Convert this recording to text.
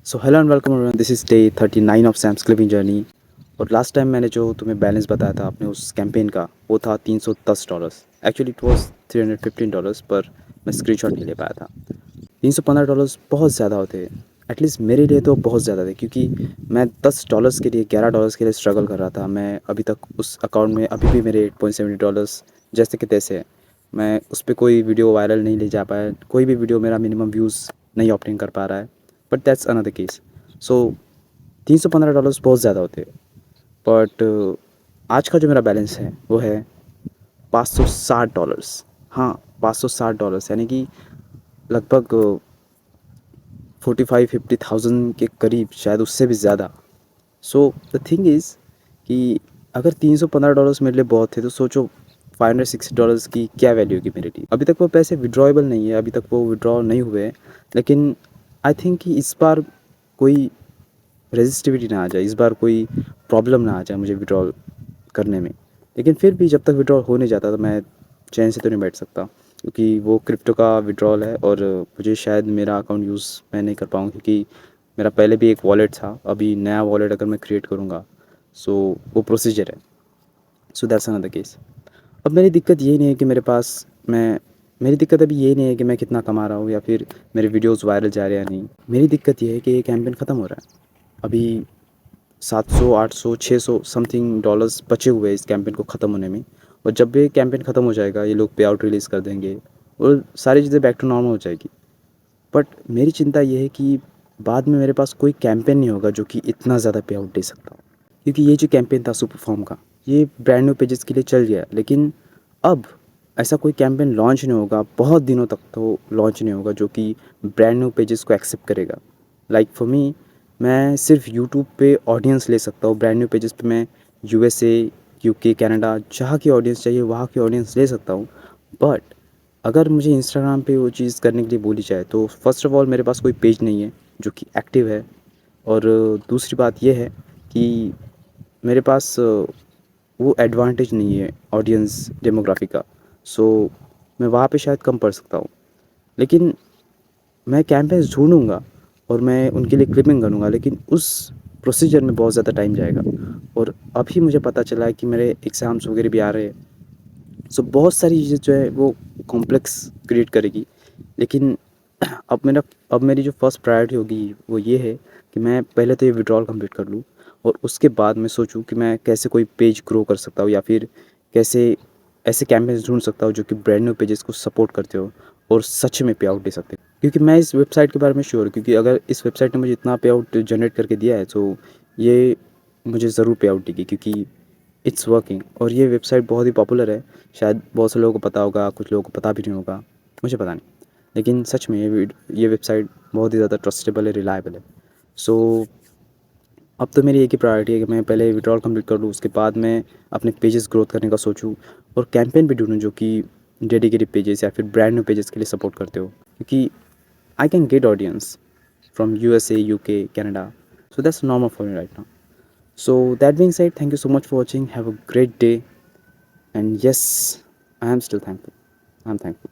So hello and welcome everyone, this is day 39 of Sam's clipping journey. और last time मैंने जो तुम्हें balance बताया था अपने उस कैंपेन का, वो था $310। एक्चुअली इट वाज $315, पर मैं स्क्रीनशॉट नहीं ले पाया था। $315 बहुत ज़्यादा होते हैं, एटलीस्ट मेरे लिए तो बहुत ज़्यादा थे, क्योंकि मैं $10 के लिए, $11 के लिए स्ट्रगल कर रहा था। मैं अभी तक उस अकाउंट में अभी भी मेरे $8.70 जैसे कि तैसे है। मैं उस पर कोई वीडियो वायरल नहीं ले जा पाया, कोई भी वीडियो मेरा मिनिमम व्यूज़ नहीं ऑब्टेन कर पा रहा है। But that's another case. So $315 बहुत ज़्यादा होते हैं। बट आज का जो मेरा बैलेंस है वो है $560। हाँ, $560, यानी कि लगभग 45-50 थाउजेंड के करीब, शायद उससे भी ज़्यादा। सो द थिंग इज़ कि अगर $315 मेरे लिए बहुत थे, तो सोचो $560 की क्या वैल्यू होगी मेरे लिए। अभी तक वो पैसे विड्रॉएबल नहीं है, अभी तक वो विड्रॉ नहीं हुए हैं। लेकिन आई थिंक कि इस बार कोई रेजिस्टिविटी ना आ जाए, इस बार कोई प्रॉब्लम ना आ जाए मुझे विड्रॉल करने में। लेकिन फिर भी जब तक विड्रॉल हो नहीं जाता, तो मैं चैन से तो नहीं बैठ सकता, क्योंकि वो क्रिप्टो का विड्रॉल है और मुझे शायद मेरा अकाउंट यूज़ मैं नहीं कर पाऊँ, क्योंकि मेरा पहले भी एक वॉलेट था। अभी नया वॉलेट अगर मैं क्रिएट करूँगा, सो वो प्रोसीजर है। So that's another case. अब मेरी दिक्कत ये नहीं है कि मैं मेरी दिक्कत अभी ये नहीं है कि मैं कितना कमा रहा हूँ या फिर मेरे वीडियोस वायरल जा रहे हैं या नहीं। मेरी दिक्कत ये है कि ये कैंपेन ख़त्म हो रहा है। अभी 700, 800, 600 समथिंग डॉलर्स बचे हुए हैं इस कैंपेन को ख़त्म होने में। और जब भी कैंपेन ख़त्म हो जाएगा, ये लोग पे आउट रिलीज़ कर देंगे और सारी चीज़ें बैक टू नॉर्मल हो जाएगी। बट मेरी चिंता ये है कि बाद में मेरे पास कोई कैंपेन नहीं होगा जो कि इतना ज़्यादा पे आउट दे सकता हो। क्योंकि ये जो कैंपेन था सुपर फॉर्म का, ये ब्रांड न्यू पेजेस के लिए चल गया, लेकिन अब ऐसा कोई कैंपेन लॉन्च नहीं होगा, बहुत दिनों तक तो लॉन्च नहीं होगा जो कि ब्रांड न्यू पेजेस को एक्सेप्ट करेगा। लाइक फॉर मी, मैं सिर्फ यूट्यूब पे ऑडियंस ले सकता हूँ, ब्रांड न्यू पेजेस पे मैं यूएसए, यूके, कनाडा, जहाँ की ऑडियंस चाहिए वहाँ की ऑडियंस ले सकता हूँ। बट अगर मुझे इंस्टाग्राम पे वो चीज़ करने के लिए बोली जाए, तो फर्स्ट ऑफ़ ऑल मेरे पास कोई पेज नहीं है जो कि एक्टिव है। और दूसरी बात ये है कि मेरे पास वो एडवांटेज नहीं है ऑडियंस डेमोग्राफी का। सो मैं वहाँ पे शायद कम पढ़ सकता हूँ। लेकिन मैं कैंपेन्स ढूँढूँगा और मैं उनके लिए क्लिपिंग करूँगा, लेकिन उस प्रोसीजर में बहुत ज़्यादा टाइम जाएगा। और अभी मुझे पता चला है कि मेरे एग्ज़ाम्स वगैरह भी आ रहे हैं। सो बहुत सारी चीज़ें जो है वो कॉम्प्लेक्स क्रिएट करेगी। लेकिन अब मेरी जो फर्स्ट प्रायोरिटी होगी वो ये है कि मैं पहले तो ये विड्रॉल कंप्लीट कर लूँ, और उसके बाद मैं सोचूं कि मैं कैसे कोई पेज ग्रो कर सकता हूँ, या फिर कैसे ऐसे कैंपेन्स ढूंढ सकता हूँ जो कि ब्रांड न्यू पेजेस को सपोर्ट करते हो और सच में पे आउट दे सकते हो। क्योंकि मैं इस वेबसाइट के बारे में श्योर हूँ, क्योंकि अगर इस वेबसाइट ने मुझे इतना पे आउट जनरेट करके दिया है, तो ये मुझे ज़रूर पे आउट देगी, क्योंकि इट्स वर्किंग। और ये वेबसाइट बहुत ही पॉपुलर है, शायद बहुत से लोगों को पता होगा, कुछ लोगों को पता भी नहीं होगा, मुझे पता नहीं। लेकिन सच में ये वेबसाइट बहुत ही ज़्यादा ट्रस्टेबल है, रिलायबल है। सो अब तो मेरी एक ही प्रायोरिटी है कि मैं पहले विड्रॉल कंप्लीट कर लूँ, उसके बाद मैं अपने पेजेस ग्रोथ करने का सोचूं, और कैंपेन भी ढूंढूं जो कि डेडिकेटेड पेजेस या फिर ब्रांड न्यू पेजेस के लिए सपोर्ट करते हो, क्योंकि I can get audience from USA, UK, Canada. So that's normal for me right now. So that being said, thank you so much for watching. Have a great day. And yes, I am still thankful. I'm thankful.